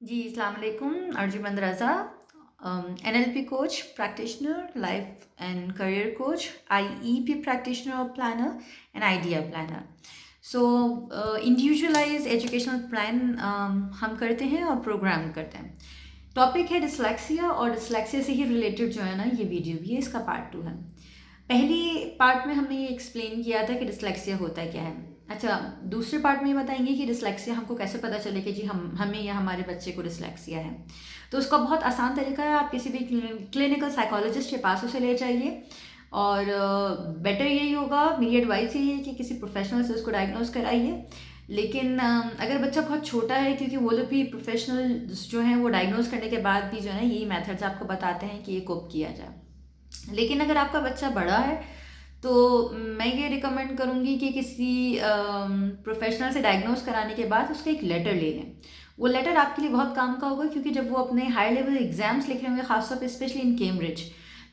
जी, अस्सलाम वालेकुम। Arjumand Raza, NLP coach, practitioner, life and career coach, IEP practitioner और planner and idea planner. So individualise educational plan हम करते हैं और प्रोग्राम करते हैं। टॉपिक है डिसलेक्सिया, और डिसलेक्सिया से ही रिलेटेड जो है ना ये वीडियो भी है, इसका पार्ट 2 है। पहली पार्ट में हमने ये एक्सप्लेन किया था कि डिसलेक्सिया होता क्या है। अच्छा, दूसरे पार्ट में ये बताएंगे कि डिसलेक्सिया हमको कैसे पता चले कि जी हमें या हमारे बच्चे को डिसलेक्सिया है। तो उसका बहुत आसान तरीका है, आप किसी भी क्लिनिकल साइकोलॉजिस्ट के पास उसे ले जाइए, और बेटर यही होगा, मेरी एडवाइस यही है कि किसी प्रोफेशनल से उसको डायग्नोज कराइए। लेकिन अगर बच्चा बहुत छोटा है, क्योंकि वो लोग भी प्रोफेशनल जो हैं वो डायग्नोज करने के बाद भी जो है ना यही मेथड्स आपको बताते हैं कि ये कोप किया जाए। लेकिन अगर आपका बच्चा बड़ा है तो मैं ये रिकमेंड करूँगी कि किसी प्रोफेशनल से डायग्नोज कराने के बाद उसका एक लेटर ले लें। वो लेटर आपके लिए बहुत काम का होगा, क्योंकि जब वो अपने हाई लेवल एग्जाम्स लिख रहे होंगे, खासतौर पे स्पेशली इन कैम्ब्रिज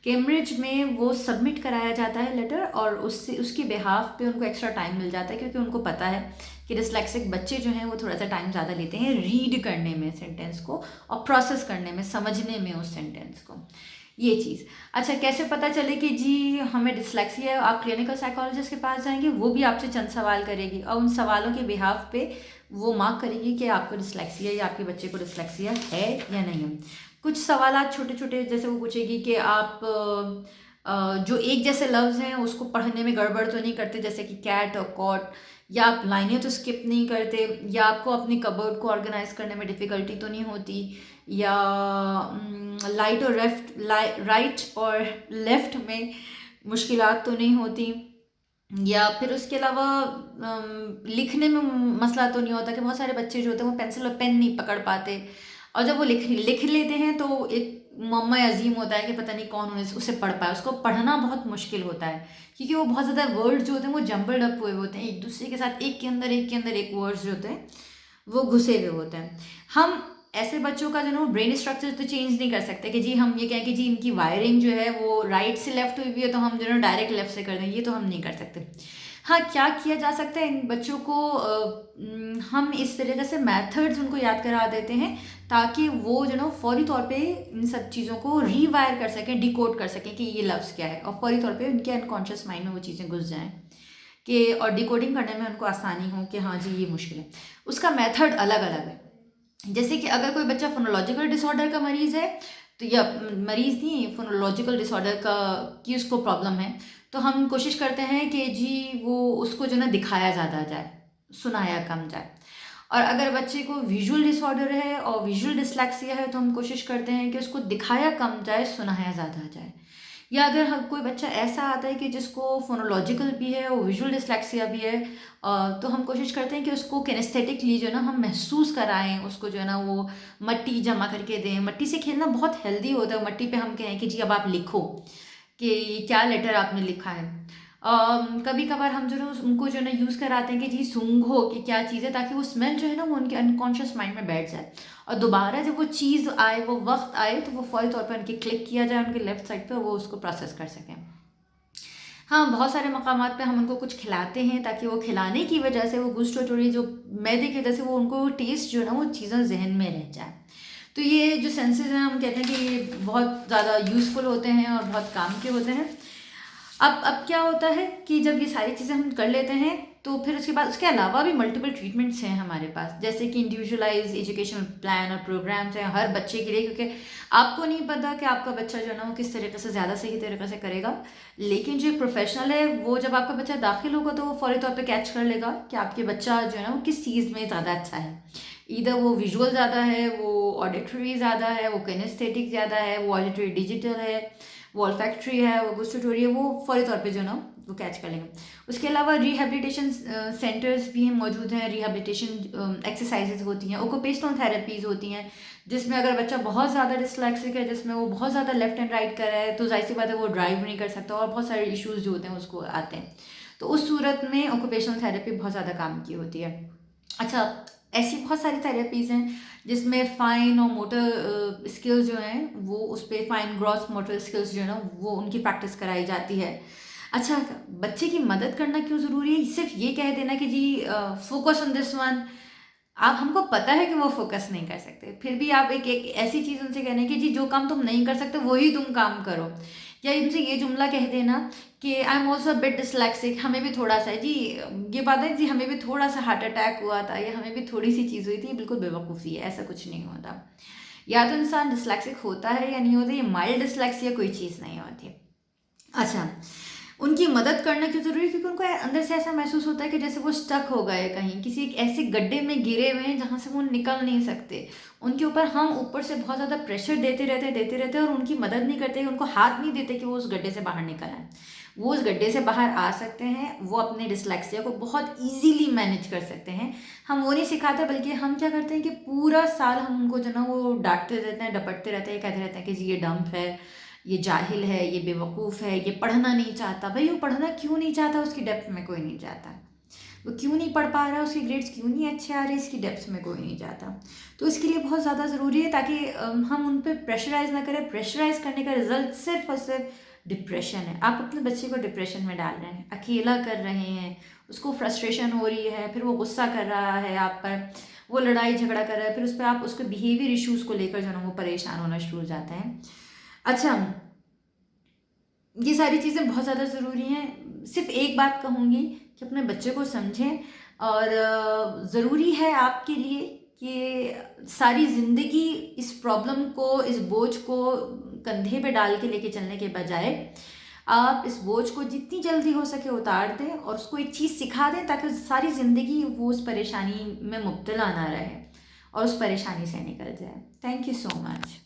कैम्ब्रिज में वो सबमिट कराया जाता है लेटर, और उससे उसके बिहाफ पे उनको एक्स्ट्रा टाइम मिल जाता है, क्योंकि उनको पता है कि डिसलेक्सिक बच्चे जो हैं वो थोड़ा सा टाइम ज़्यादा लेते हैं रीड करने में सेंटेंस को, और प्रोसेस करने में, समझने में उस सेंटेंस को, ये चीज़। अच्छा, कैसे पता चले कि जी हमें डिसलेक्सिया है? आप क्लिनिकल साइकोलॉजिस्ट के पास जाएंगे, वो भी आपसे चंद सवाल करेगी, और उन सवालों के बिहाफ पे वो मार्क करेगी कि आपको डिसलेक्सिया या आपके बच्चे को डिसलेक्सिया है या नहीं है। कुछ सवाल छोटे छोटे, जैसे वो पूछेगी कि आप जो एक जैसे लफ्ज़ हैं उसको पढ़ने में गड़बड़ तो नहीं करते, जैसे कि कैट और कॉट, या आप लाइनें तो स्किप नहीं करते, या आपको अपनी कबर्ड को ऑर्गेनाइज करने में डिफ़िकल्टी तो नहीं होती, या लाइट और राइट और लेफ्ट में मुश्किलात तो नहीं होती, या फिर उसके अलावा लिखने में मसला तो नहीं होता, कि बहुत सारे बच्चे जो होते हैं वो पेंसिल और पेन नहीं पकड़ पाते, और जब वो लिख लिख लेते हैं तो एक मम्मा अजीम होता है कि पता नहीं कौन उसे पढ़ पाए। उसको पढ़ना बहुत मुश्किल होता है, क्योंकि वो बहुत ज़्यादा वर्ड्स जो होते हैं वो जम्बल्ड अप हुए होते हैं, एक दूसरे के साथ एक के अंदर एक के अंदर एक वर्ड्स जो होते हैं वो घुसे हुए होते हैं। हम ऐसे बच्चों का जो ना ब्रेन स्ट्रक्चर तो चेंज नहीं कर सकते कि जी हम ये कहें कि जी इनकी वायरिंग जो है वो राइट से लेफ्ट हुई हुई है तो हम जो ना डायरेक्ट लेफ्ट से कर दें, ये तो हम नहीं कर सकते। हाँ, क्या किया जा सकता है, इन बच्चों को हम इस तरीके से मेथड्स उनको याद करा देते हैं, ताकि वो जो ना फौरी तौर पे इन सब चीज़ों को रीवायर कर सकें, डिकोड कर सकें कि ये लफ्ज़ क्या है, और फौरी तौर पे उनके अनकॉन्शियस माइंड में वो चीज़ें घुस जाएं, कि और डिकोडिंग करने में उनको आसानी हो कि हाँ जी ये मुश्किल है। उसका मेथड अलग अलग है। जैसे कि अगर कोई बच्चा फोनोलॉजिकल डिसऑर्डर का मरीज़ है, तो या मरीज़ नहीं, फोनोलॉजिकल डिसऑर्डर का की उसको प्रॉब्लम है, तो हम कोशिश करते हैं कि जी वो उसको जो ना दिखाया ज़्यादा जाए, सुनाया कम जाए। और अगर बच्चे को विजुअल डिसऑर्डर है और विजुअल डिसलेक्सिया है, तो हम कोशिश करते हैं कि उसको दिखाया कम जाए, सुनाया ज़्यादा जाए। या अगर हम कोई बच्चा ऐसा आता है कि जिसको फोनोलॉजिकल भी है और विजुअल डिसलेक्सिया भी है, तो हम कोशिश करते हैं कि उसको किनेस्थेटिकली जो है ना हम महसूस कराएं, उसको जो है ना वो मट्टी जमा करके दें। मट्टी से खेलना बहुत हेल्दी होता है। मट्टी पे हम कहें कि जी अब आप लिखो कि ये क्या लेटर आपने लिखा है। कभी कभार हम जो है उनको जो है ना यूज़ कराते हैं कि जी सूंघो कि क्या चीज़ है, ताकि वो स्मेल जो है ना वो उनके अनकॉन्शियस माइंड में बैठ जाए, और दोबारा जब वो चीज़ आए, वो वक्त आए, तो वो फौरी तौर पर उनके क्लिक किया जाए उनके लेफ्ट साइड पे, वो उसको प्रोसेस कर सकें। हाँ, बहुत सारे मकामात पे हम उनको कुछ खिलाते हैं, ताकि वो खिलाने की वजह से वो गुस्टोरी जो मैदे की वजह से वो उनको टेस्ट जो है ना वो चीज़ें जहन में रह जाए। तो ये जो सेंसेस हैं, हम कहते हैं कि ये बहुत ज़्यादा यूज़फुल होते हैं और बहुत काम के होते हैं। अब क्या होता है कि जब ये सारी चीज़ें हम कर लेते हैं, तो फिर उसके बाद उसके अलावा भी मल्टीपल ट्रीटमेंट्स हैं हमारे पास, जैसे कि इंडिविजुअलाइज एजुकेशनल प्लान और प्रोग्राम्स हैं हर बच्चे के लिए, क्योंकि आपको नहीं पता कि आपका बच्चा जो है ना वो किस तरीके से ज़्यादा सही तरीके से करेगा। लेकिन जो प्रोफेशनल है वो जब आपका बच्चा दाखिल होगा तो वो फौरी तौर पे कैच कर लेगा कि आपके बच्चा जो है ना वो किस चीज़ में ज़्यादा अच्छा है। इधर वो विजुअल ज़्यादा है, वो ऑडिटरी ज़्यादा है, वो किनेस्थेटिक ज़्यादा है, वो ऑडिटरी डिजिटल है, वो ऑल्फैक्टरी है, वो गुस्टोरी है, वो फौरी तौर पे जो ना वो कैच कर लेंगे। उसके अलावा रिहेबिलिटेशन सेंटर्स भी मौजूद हैं, रिहेबिलिटेशन एक्सरसाइजेज होती हैं, ओकुपेशनल थेरेपीज़ होती हैं, जिसमें अगर बच्चा बहुत ज़्यादा डिसलेक्सिक है, जिसमें वो बहुत ज़्यादा लेफ्ट एंड राइट कर रहा है, तो जाहिर सी बात है वो ड्राइव नहीं कर सकता, और बहुत सारे इश्यूज़ जो होते हैं उसको आते हैं। तो उस सूरत में ऑक्यूपेशनल थेरेपी बहुत ज़्यादा काम की होती है। अच्छा, ऐसी बहुत सारी थेरेपीज़ हैं जिसमें फाइन और मोटर स्किल्स जो हैं वो उस पर फाइन ग्रॉस मोटर स्किल्स जो है ना वो उनकी प्रैक्टिस कराई जाती है। अच्छा, बच्चे की मदद करना क्यों ज़रूरी है? सिर्फ ये कह देना कि जी फोकस ऑन दिस वन, आप हमको पता है कि वो फोकस नहीं कर सकते, फिर भी आप एक ऐसी चीज़ उनसे कहने की जी जो काम तुम नहीं कर सकते वही तुम काम करो, या उनसे ये जुमला कह देना कि I am also bit dyslexic, हमें भी थोड़ा सा है जी, ये बात है जी, हमें भी थोड़ा सा हार्ट अटैक हुआ था या हमें भी थोड़ी सी चीज़ हुई थी, बिल्कुल बेवकूफ़ी है, ऐसा कुछ नहीं होता। या तो इंसान डिसलेक्सिक होता है या नहीं होता, ये माइल्ड डिसलेक्सिया कोई चीज़ नहीं होती। अच्छा, उनकी मदद करना क्यों ज़रूरी है? क्योंकि उनको अंदर से ऐसा महसूस होता है कि जैसे वो स्टक हो गए कहीं, किसी एक ऐसे गड्ढे में गिरे हुए हैं जहाँ से वो निकल नहीं सकते। उनके ऊपर हम ऊपर से बहुत ज़्यादा प्रेशर देते रहते हैं और उनकी मदद नहीं करते, उनको हाथ नहीं देते कि वो उस गड्ढे से बाहर निकल आए। वो उस गड्ढे से बाहर आ सकते हैं, वो अपने डिसलेक्सिया को बहुत ईज़िली मैनेज कर सकते हैं। हम वो नहीं सिखाते, बल्कि हम क्या करते हैं कि पूरा साल हम उनको जो ना वो डाँटते रहते हैं, डपटते रहते हैं, कहते रहते हैं कि जी ये डंप है, ये जाहिल है, ये बेवकूफ़ है, ये पढ़ना नहीं चाहता। भाई वो पढ़ना क्यों नहीं चाहता, उसकी डेप्थ में कोई नहीं चाहता। वो क्यों नहीं पढ़ पा रहा, उसके ग्रेड्स क्यों नहीं अच्छे आ रहे, इसकी डेप्थ में कोई नहीं चाहता। तो इसके लिए बहुत ज़्यादा ज़रूरी है, ताकि हम उन पर प्रेशराइज़ ना करें। प्रेशराइज़ करने का रिजल्ट सिर्फ और सिर्फ डिप्रेशन है। आप अपने बच्चे को डिप्रेशन में डाल रहे हैं, अकेला कर रहे हैं, उसको फ्रस्ट्रेशन हो रही है, फिर वो गुस्सा कर रहा है आप पर, वो लड़ाई झगड़ा कर रहा है, फिर उस पर आप उसके बिहेवियर इश्यूज़ को लेकर जो ना वो परेशान होना शुरू हो जाते हैं। अच्छा, ये सारी चीज़ें बहुत ज़्यादा ज़रूरी हैं। सिर्फ एक बात कहूँगी कि अपने बच्चे को समझें, और ज़रूरी है आपके लिए कि सारी ज़िंदगी इस प्रॉब्लम को, इस बोझ को कंधे पे डाल के लेके चलने के बजाय आप इस बोझ को जितनी जल्दी हो सके उतार दें और उसको एक चीज़ सिखा दें, ताकि सारी ज़िंदगी वो उस परेशानी में मुब्तला ना रहे और उस परेशानी से निकल जाए। Thank you so much.